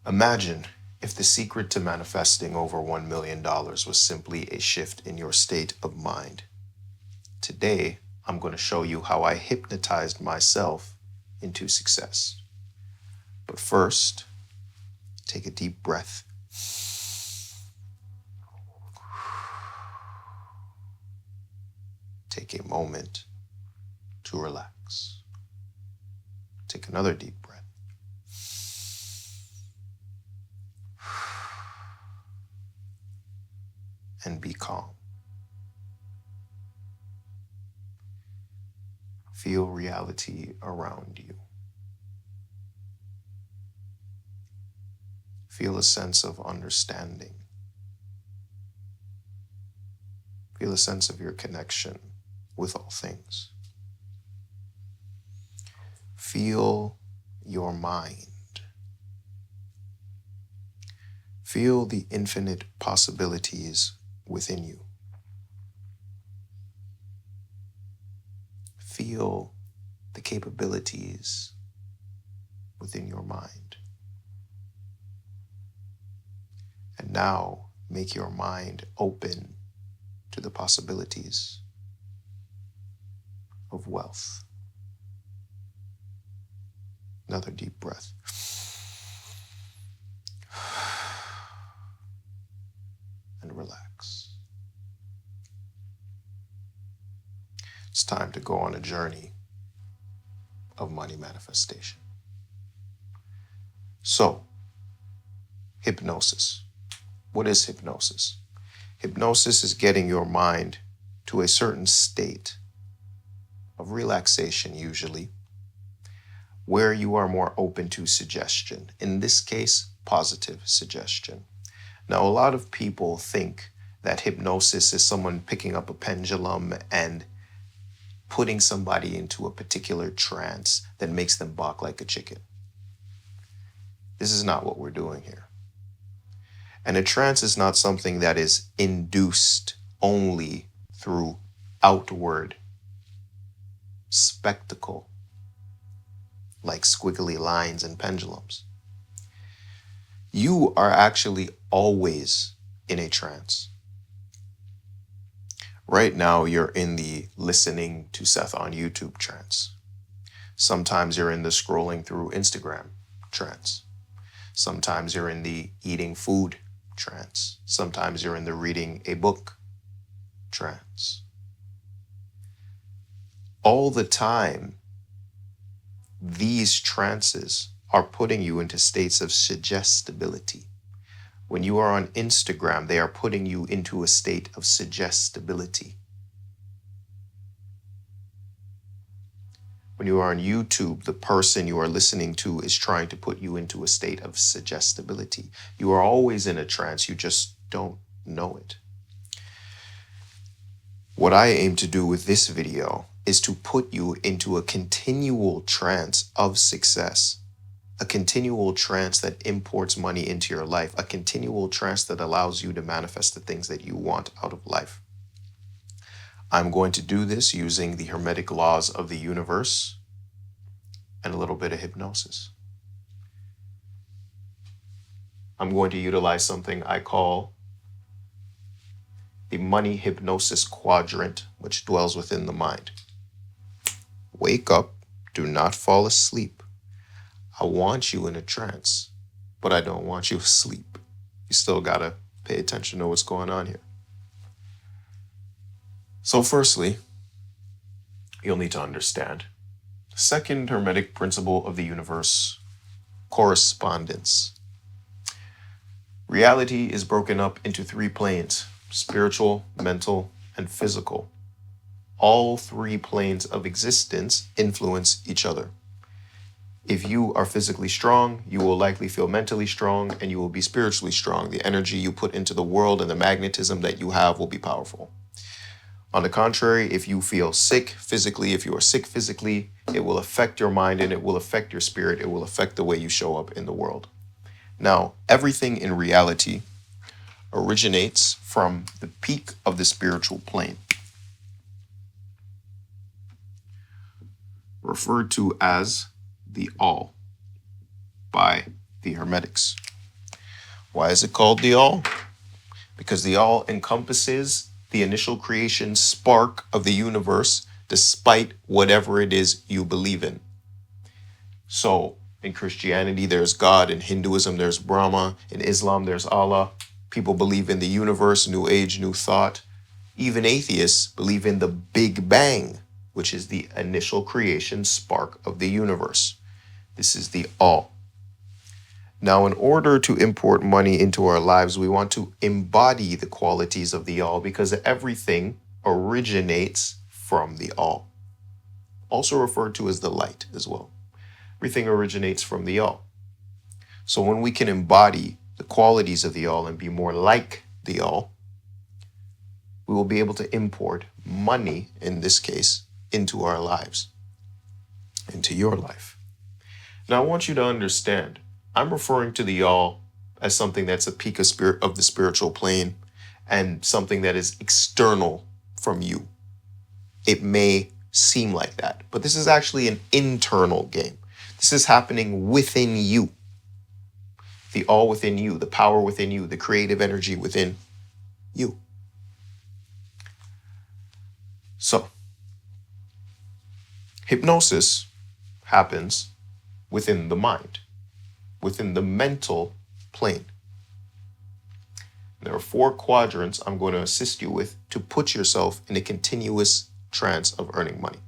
Imagine if the secret to manifesting over $1 million was simply a shift in your state of mind. Today, I'm going to show you how I hypnotized myself into success. But first, take a deep breath. Take a moment to relax. Take another deep breath. And be calm. Feel reality around you. Feel a sense of understanding. Feel a sense of your connection with all things. Feel your mind. Feel the infinite possibilities within you. Feel the capabilities within your mind. And now make your mind open to the possibilities of wealth. Another deep breath. And relax. It's time to go on a journey of money manifestation. So, hypnosis. What is hypnosis? Hypnosis is getting your mind to a certain state of relaxation, usually, where you are more open to suggestion. In this case, positive suggestion. Now, a lot of people think that hypnosis is someone picking up a pendulum and putting somebody into a particular trance that makes them balk like a chicken. This is not what we're doing here. And a trance is not something that is induced only through outward spectacle, like squiggly lines and pendulums. You are actually always in a trance. Right now, you're in the listening to Seth on YouTube trance. Sometimes you're in the scrolling through Instagram trance. Sometimes you're in the eating food trance. Sometimes you're in the reading a book trance. All the time, these trances are putting you into states of suggestibility. When you are on Instagram, they are putting you into a state of suggestibility. When you are on YouTube, the person you are listening to is trying to put you into a state of suggestibility. You are always in a trance, you just don't know it. What I aim to do with this video is to put you into a continual trance of success. A continual trance that imports money into your life, a continual trance that allows you to manifest the things that you want out of life. I'm going to do this using the hermetic laws of the universe and a little bit of hypnosis. I'm going to utilize something I call the money hypnosis quadrant, which dwells within the mind. Wake up, do not fall asleep. I want you in a trance, but I don't want you asleep. You still gotta pay attention to what's going on here. So firstly, you'll need to understand the second hermetic principle of the universe, correspondence. Reality is broken up into three planes: spiritual, mental, and physical. All three planes of existence influence each other. If you are physically strong, you will likely feel mentally strong, and you will be spiritually strong. The energy you put into the world and the magnetism that you have will be powerful. On the contrary, if you feel sick physically, if you are sick physically, it will affect your mind and it will affect your spirit. It will affect the way you show up in the world. Now, everything in reality originates from the peak of the spiritual plane, referred to as the all by the Hermetics. Why is it called the all? Because the all encompasses the initial creation spark of the universe, despite whatever it is you believe in. So in Christianity, there's God. In Hinduism, there's Brahma. In Islam, there's Allah. People believe in the universe, new age, new thought. Even atheists believe in the Big Bang, which is the initial creation spark of the universe. This is the all. Now, in order to import money into our lives, we want to embody the qualities of the all, because everything originates from the all. Also referred to as the light as well. Everything originates from the all. So when we can embody the qualities of the all and be more like the all, we will be able to import money, in this case, into our lives, into your life. Now, I want you to understand, I'm referring to the all as something that's a peak of the spiritual plane and something that is external from you. It may seem like that, but this is actually an internal game. This is happening within you. The all within you, the power within you, the creative energy within you. So, hypnosis happens within the mind, within the mental plane. There are 4 quadrants I'm going to assist you with to put yourself in a continuous trance of earning money.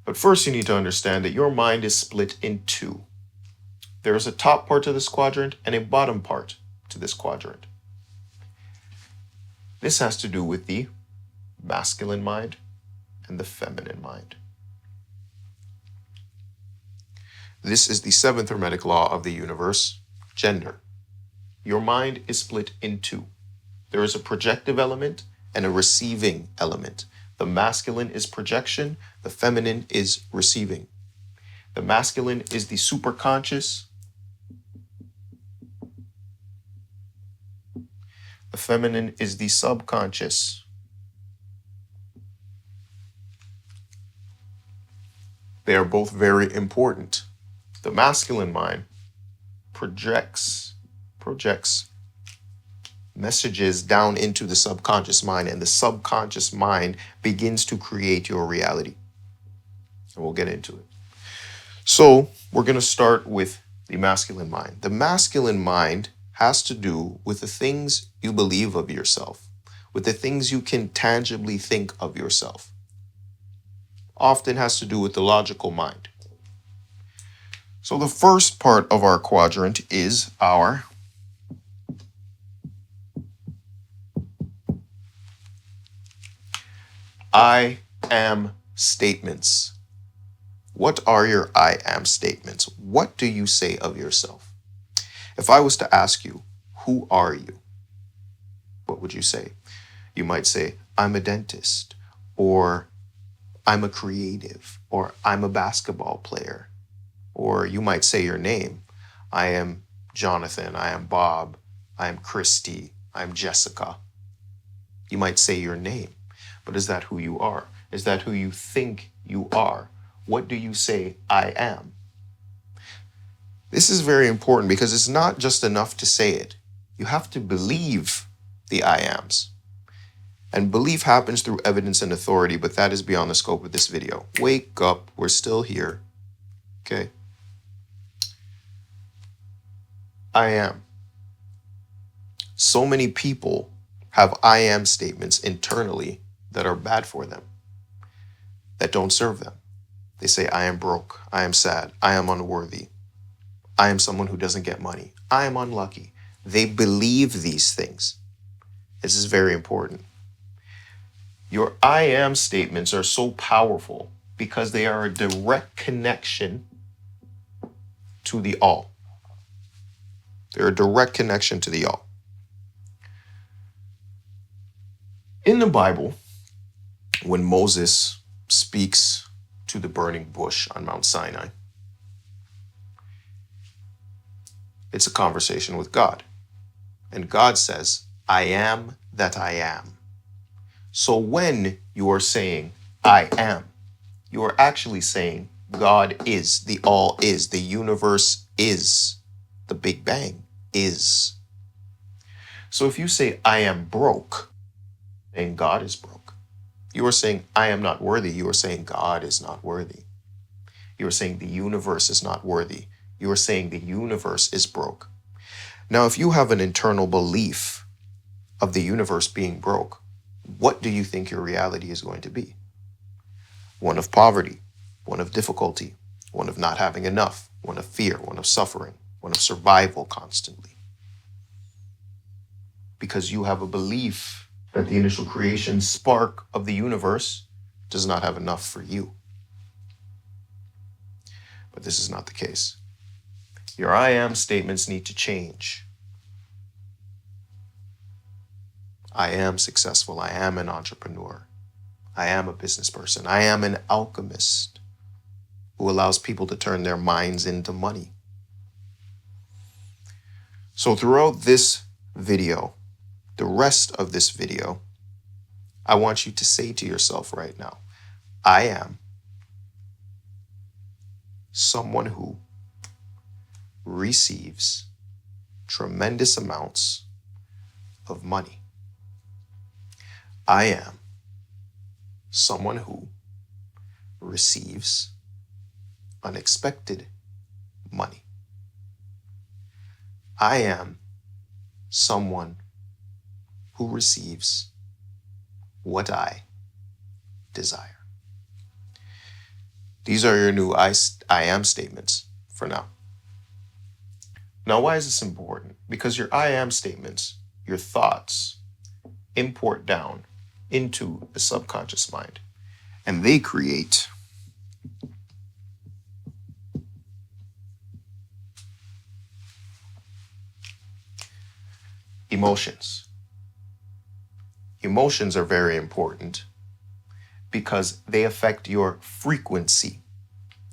But first, you need to understand that your mind is split in 2. There is a top part to this quadrant and a bottom part to this quadrant. This has to do with the masculine mind and the feminine mind. This is the 7th Hermetic law of the universe, gender. Your mind is split in 2. There is a projective element and a receiving element. The masculine is projection, the feminine is receiving. The masculine is the superconscious. The feminine is the subconscious. They are both very important. The masculine mind projects messages down into the subconscious mind, and the subconscious mind begins to create your reality. And we'll get into it. So we're going to start with the masculine mind. The masculine mind has to do with the things you believe of yourself, with the things you can tangibly think of yourself. Often has to do with the logical mind. So the first part of our quadrant is our I am statements. What are your I am statements? What do you say of yourself? If I was to ask you, who are you? What would you say? You might say, I'm a dentist, or I'm a creative, or I'm a basketball player. Or you might say your name. I am Jonathan, I am Bob, I am Christy, I am Jessica. You might say your name, but is that who you are? Is that who you think you are? What do you say I am? This is very important because it's not just enough to say it. You have to believe the I ams. And belief happens through evidence and authority, but that is beyond the scope of this video. Wake up, we're still here. Okay. I am. So many people have I am statements internally that are bad for them, that don't serve them. They say, I am broke, I am sad, I am unworthy, I am someone who doesn't get money, I am unlucky. They believe these things. This is very important. Your I am statements are so powerful because they are a direct connection to the all. They're a direct connection to the all. In the Bible, when Moses speaks to the burning bush on Mount Sinai, it's a conversation with God. And God says, I am that I am. So when you are saying, I am, you are actually saying, God is, the all is, the universe is. the Big Bang, is. So if you say, I am broke, and God is broke, you are saying, I am not worthy. You are saying, God is not worthy. You are saying, the universe is not worthy. You are saying, the universe is broke. Now, if you have an internal belief of the universe being broke, what do you think your reality is going to be? One of poverty, one of difficulty, one of not having enough, one of fear, one of suffering, one of survival constantly. Because you have a belief that the initial creation spark of the universe does not have enough for you. But this is not the case. Your I am statements need to change. I am successful. I am an entrepreneur. I am a business person. I am an alchemist who allows people to turn their minds into money. So throughout this video, the rest of this video, I want you to say to yourself right now, I am someone who receives tremendous amounts of money. I am someone who receives unexpected money. I am someone who receives what I desire. These are your new I am statements for now. Now, why is this important? Because your I am statements, your thoughts, import down into the subconscious mind, and they create emotions. Emotions are very important because they affect your frequency,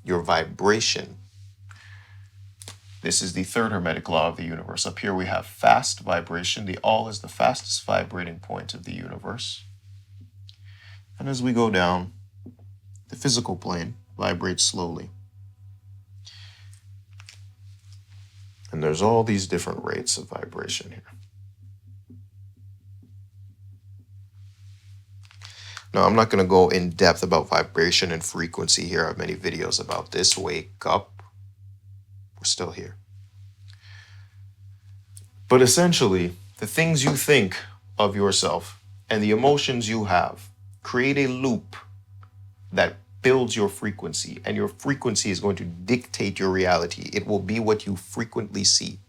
your vibration. This is the third hermetic law of the universe. Up here we have fast vibration. The all is the fastest vibrating point of the universe. And as we go down, the physical plane vibrates slowly. And there's all these different rates of vibration here. Now, I'm not going to go in depth about vibration and frequency here. I have many videos about this. Wake up. We're still here. But essentially, the things you think of yourself and the emotions you have create a loop that builds your frequency, and your frequency is going to dictate your reality. It will be what you frequently see.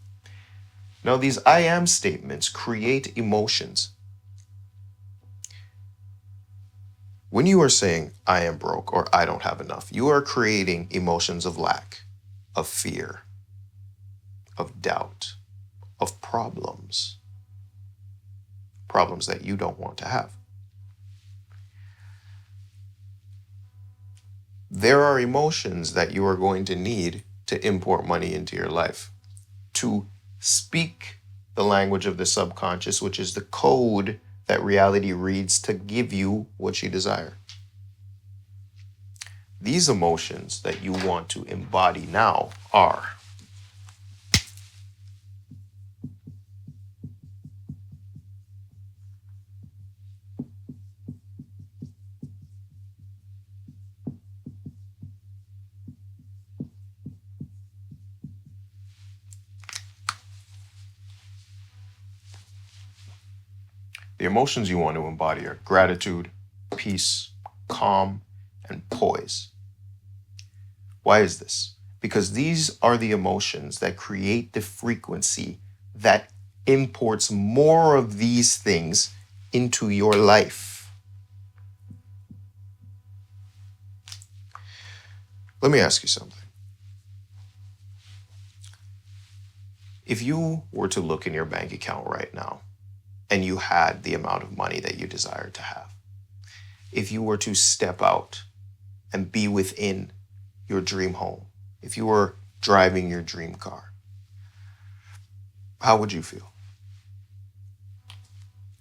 Now, these I am statements create emotions. When you are saying, I am broke or I don't have enough, you are creating emotions of lack, of fear, of doubt, of problems that you don't want to have. There are emotions that you are going to need to import money into your life, to speak the language of the subconscious, which is the code that reality reads to give you what you desire. These emotions that you want to embody now are the emotions you want to embody are gratitude, peace, calm, and poise. Why is this? Because these are the emotions that create the frequency that imports more of these things into your life. Let me ask you something. If you were to look in your bank account right now, and you had the amount of money that you desired to have, if you were to step out and be within your dream home, if you were driving your dream car, how would you feel?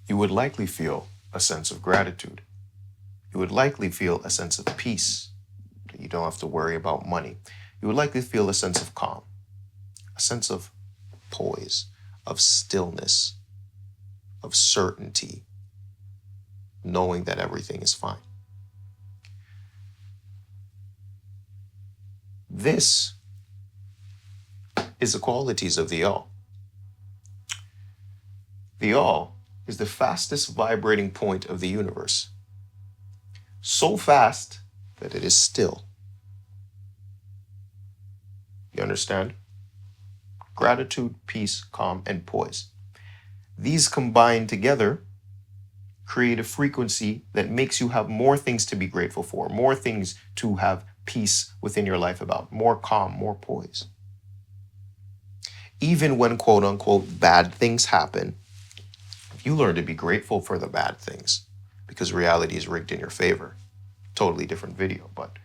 You would likely feel a sense of gratitude. You would likely feel a sense of peace, that you don't have to worry about money. You would likely feel a sense of calm, a sense of poise, of stillness, of certainty, knowing that everything is fine. This is the qualities of the all. The all is the fastest vibrating point of the universe. So fast that it is still. You understand? Gratitude, peace, calm, and poise. These combined together create a frequency that makes you have more things to be grateful for, more things to have peace within your life about, more calm, more poise. Even when quote unquote bad things happen, you learn to be grateful for the bad things because reality is rigged in your favor. Totally different video, but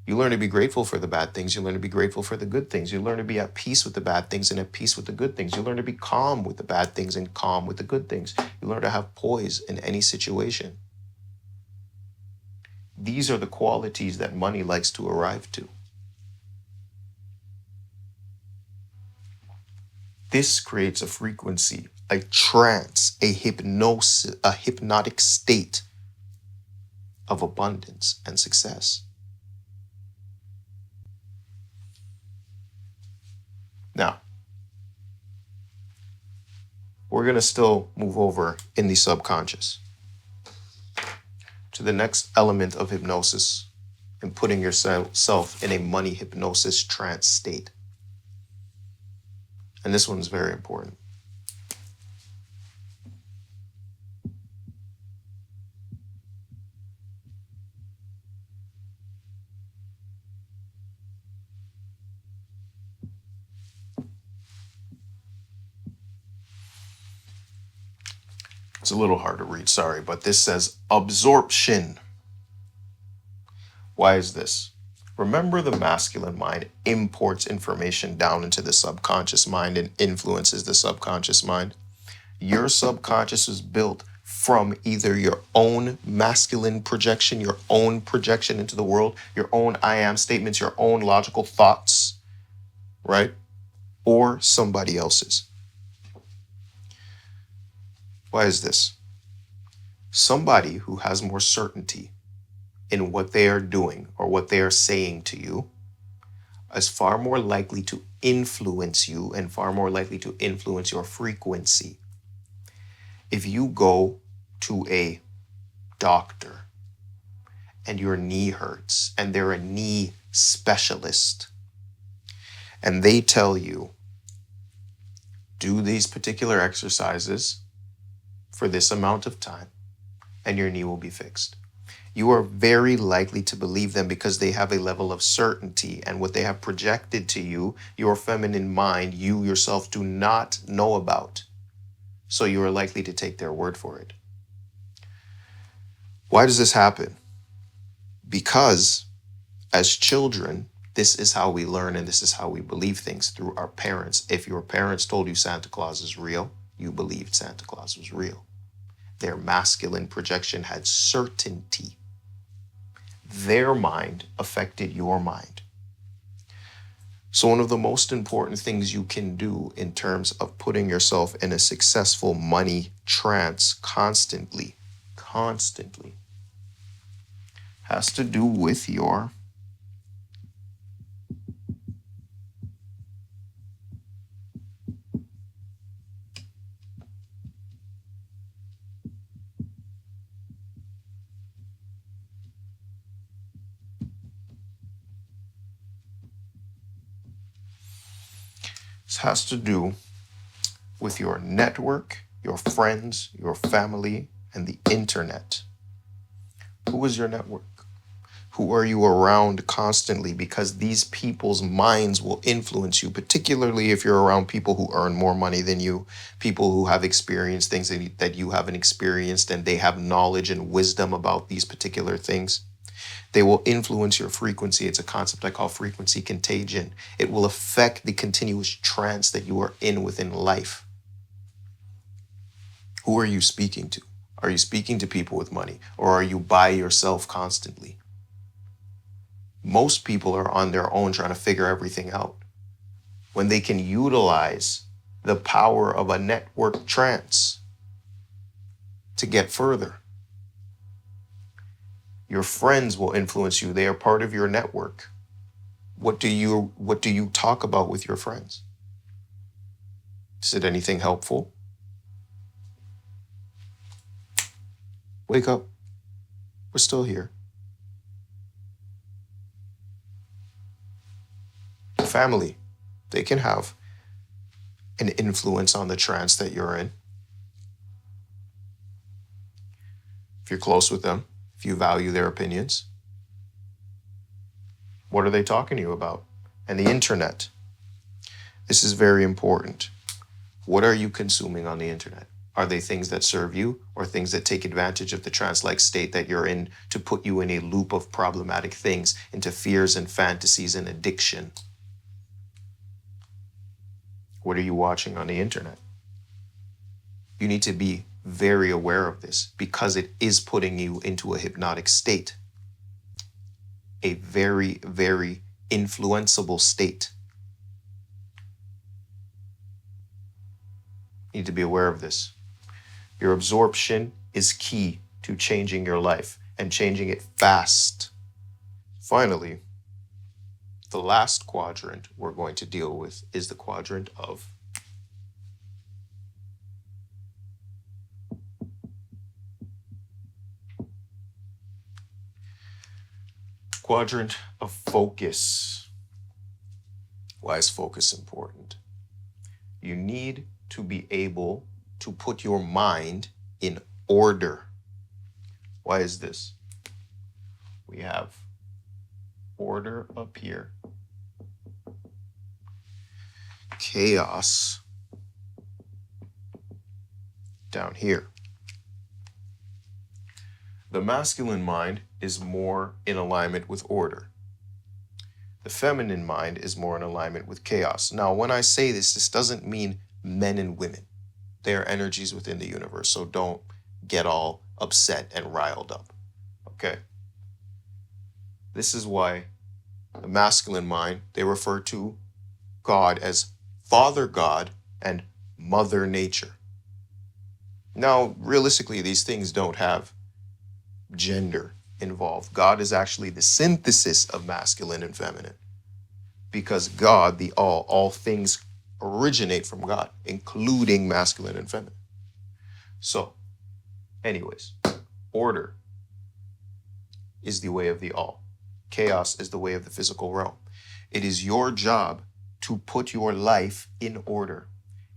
you learn to be grateful for the bad things. You learn to be grateful for the good things. You learn to be at peace with the bad things and at peace with the good things. You learn to be calm with the bad things and calm with the good things. You learn to have poise in any situation. These are the qualities that money likes to arrive to. This creates a frequency, a trance, a hypnosis, a hypnotic state of abundance and success. Now, we're going to still move over in the subconscious to the next element of hypnosis and putting yourself in a money hypnosis trance state. And this one's very important. It's a little hard to read, sorry, but this says absorption. Why is this? Remember, the masculine mind imports information down into the subconscious mind and influences the subconscious mind. Your subconscious is built from either your own masculine projection, your own projection into the world, your own I am statements, your own logical thoughts, right? Or somebody else's. Why is this? Somebody who has more certainty in what they are doing or what they are saying to you is far more likely to influence you and far more likely to influence your frequency. If you go to a doctor and your knee hurts and they're a knee specialist and they tell you, do these particular exercises for this amount of time and your knee will be fixed, you are very likely to believe them because they have a level of certainty, and what they have projected to you, your feminine mind, you yourself do not know about. So you are likely to take their word for it. Why does this happen? Because as children, this is how we learn and this is how we believe things, through our parents. If your parents told you Santa Claus is real, you believed Santa Claus was real. Their masculine projection had certainty. Their mind affected your mind. So one of the most important things you can do in terms of putting yourself in a successful money trance constantly, has to do with your has to do with your network, your friends, your family, and the internet. Who is your network? Who are you around constantly? Because these people's minds will influence you, particularly if you're around people who earn more money than you, people who have experienced things that you haven't experienced, and they have knowledge and wisdom about these particular things. They will influence your frequency. It's a concept I call frequency contagion. It will affect the continuous trance that you are in within life. Who are you speaking to? Are you speaking to people with money, or are you by yourself constantly? Most people are on their own trying to figure everything out. when they can utilize the power of a network trance to get further. Your friends will influence you. They are part of your network. What do you talk about with your friends? Is it anything helpful? Wake up. We're still here. Family, they can have an influence on the trance that you're in. If you're close with them, if you value their opinions. What are they talking to you about? And the internet. This is very important. What are you consuming on the internet? Are they things that serve you or things that take advantage of the trance-like state that you're in to put you in a loop of problematic things, into fears and fantasies and addiction? What are you watching on the internet? You need to be very aware of this because it is putting you into a hypnotic state. A very, very influenceable state. You need to be aware of this. Your absorption is key to changing your life and changing it fast. Finally, the last quadrant we're going to deal with is the quadrant of focus. Why is focus important? You need to be able to put your mind in order. Why is this? We have order up here, chaos down here. The masculine mind is more in alignment with order. The feminine mind is more in alignment with chaos. Now, when I say this, this doesn't mean men and women. They are energies within the universe, so don't get all upset and riled up, okay? This is why the masculine mind, they refer to God as Father God and Mother Nature. Now, realistically, these things don't have gender involved. God is actually the synthesis of masculine and feminine, because God, the all things originate from God, including masculine and feminine. So, anyways, order is the way of the all. Chaos is the way of the physical realm. It is your job to put your life in order.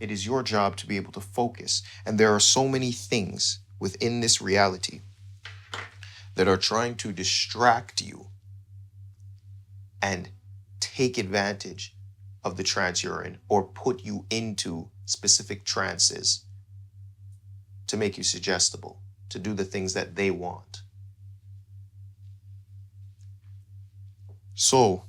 It is your job to be able to focus. And there are so many things within this reality that are trying to distract you and take advantage of the trance you're in, or put you into specific trances to make you suggestible, to do the things that they want. So,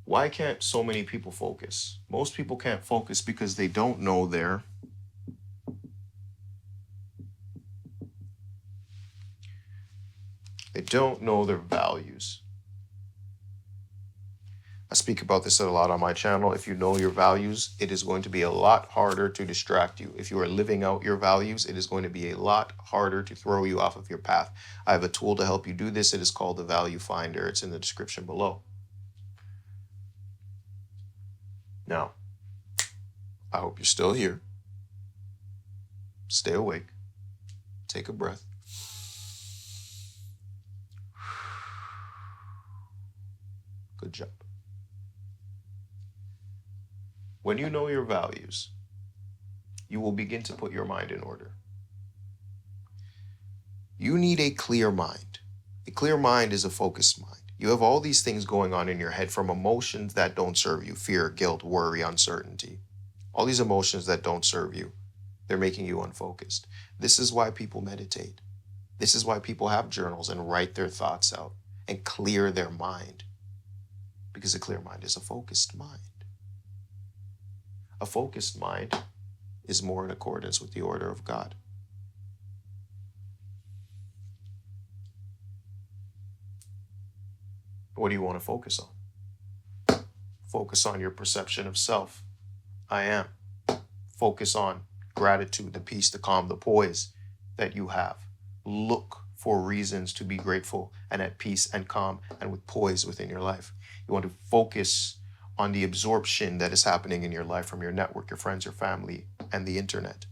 why can't so many people focus? Most people can't focus because they don't know their values. I speak about this a lot on my channel. If you know your values, it is going to be a lot harder to distract you. If you are living out your values, it is going to be a lot harder to throw you off of your path. I have a tool to help you do this. It is called the Value Finder. It's in the description below. Now, I hope you're still here. Stay awake. Take a breath. Good job. When you know your values, you will begin to put your mind in order. You need a clear mind. A clear mind is a focused mind. You have all these things going on in your head, from emotions that don't serve you: fear, guilt, worry, uncertainty. All these emotions that don't serve you, they're making you unfocused. This is why people meditate. This is why people have journals and write their thoughts out and clear their mind. Because a clear mind is a focused mind. A focused mind is more in accordance with the order of God. What do you want to focus on? Focus on your perception of self. I am. Focus on gratitude, the peace, the calm, the poise that you have. Look for reasons to be grateful and at peace and calm and with poise within your life. You want to focus on the absorption that is happening in your life from your network, your friends, your family, and the internet.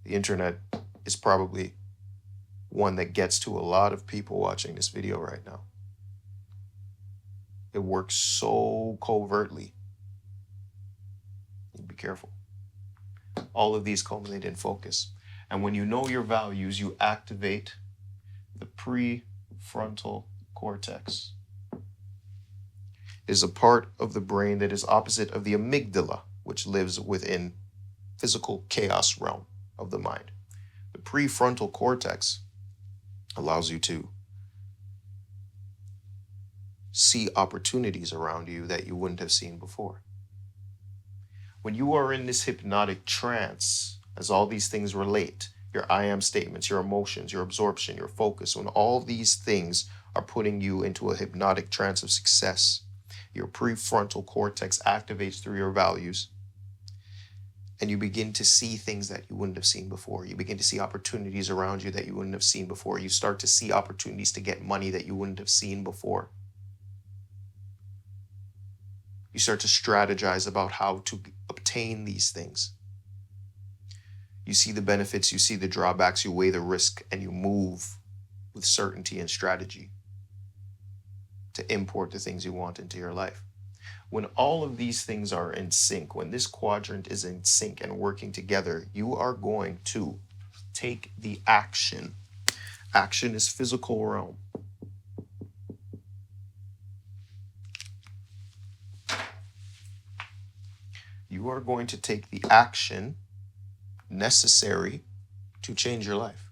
The internet is probably one that gets to a lot of people watching this video right now. It works so covertly. You be careful. All of these culminate in focus. And when you know your values, you activate the prefrontal cortex. It is a part of the brain that is opposite of the amygdala, which lives within physical chaos realm of the mind. The prefrontal cortex allows you to see opportunities around you that you wouldn't have seen before. When you are in this hypnotic trance, as all these things relate, your I am statements, your emotions, your absorption, your focus, when all these things are putting you into a hypnotic trance of success, your prefrontal cortex activates through your values, and you begin to see things that you wouldn't have seen before. You begin to see opportunities around you that you wouldn't have seen before. You start to see opportunities to get money that you wouldn't have seen before. You start to strategize about how to obtain these things. You see the benefits, you see the drawbacks, you weigh the risk, and you move with certainty and strategy to import the things you want into your life. When all of these things are in sync, when this quadrant is in sync and working together, you are going to take the action. Action is physical realm. You are going to take the action necessary to change your life,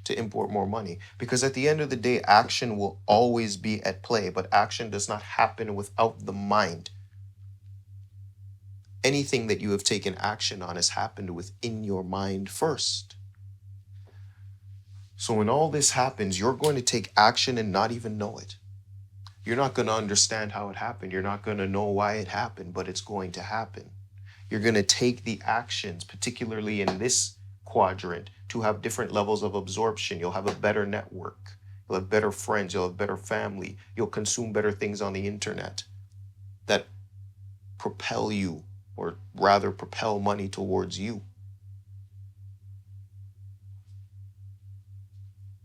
to import more money. Because at the end of the day, action will always be at play, but action does not happen without the mind. Anything that you have taken action on has happened within your mind first. So when all this happens, you're going to take action and not even know it. You're not going to understand how it happened. You're not going to know why it happened, but it's going to happen. You're going to take the actions, particularly in this quadrant, to have different levels of absorption. You'll have a better network. You'll have better friends. You'll have better family. You'll consume better things on the internet that propel you, or rather propel money towards you.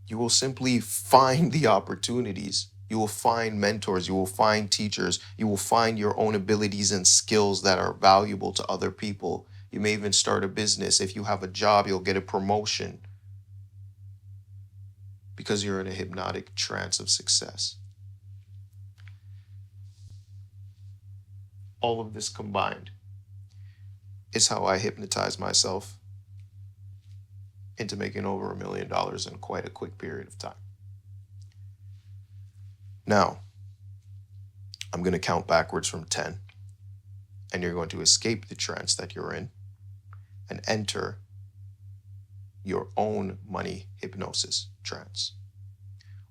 You will simply find the opportunities. You will find mentors, you will find teachers, you will find your own abilities and skills that are valuable to other people. You may even start a business. If you have a job, you'll get a promotion because you're in a hypnotic trance of success. All of this combined is how I hypnotize myself into making over $1 million in quite a quick period of time. Now, I'm going to count backwards from 10, and you're going to escape the trance that you're in and enter your own money hypnosis trance.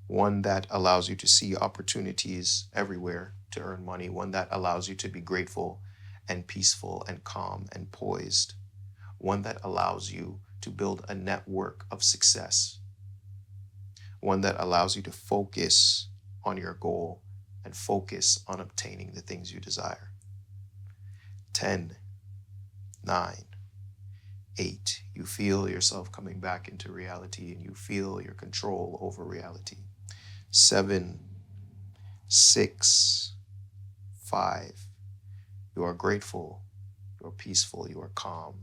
One that allows you to see opportunities everywhere to earn money. One that allows you to be grateful and peaceful and calm and poised. One that allows you to build a network of success. One that allows you to focus on your goal and focus on obtaining the things you desire. 10, 9, 8. You feel yourself coming back into reality and you feel your control over reality. 7, 6, 5. You are grateful, you are peaceful, you are calm,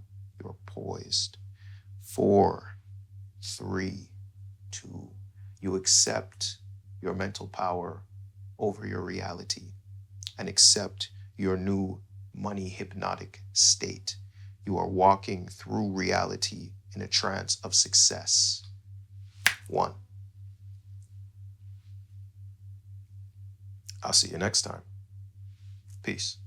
you are poised. 4, 3, 2. You accept your mental power over your reality and accept your new money hypnotic state. You are walking through reality in a trance of success. 1. I'll see you next time. Peace.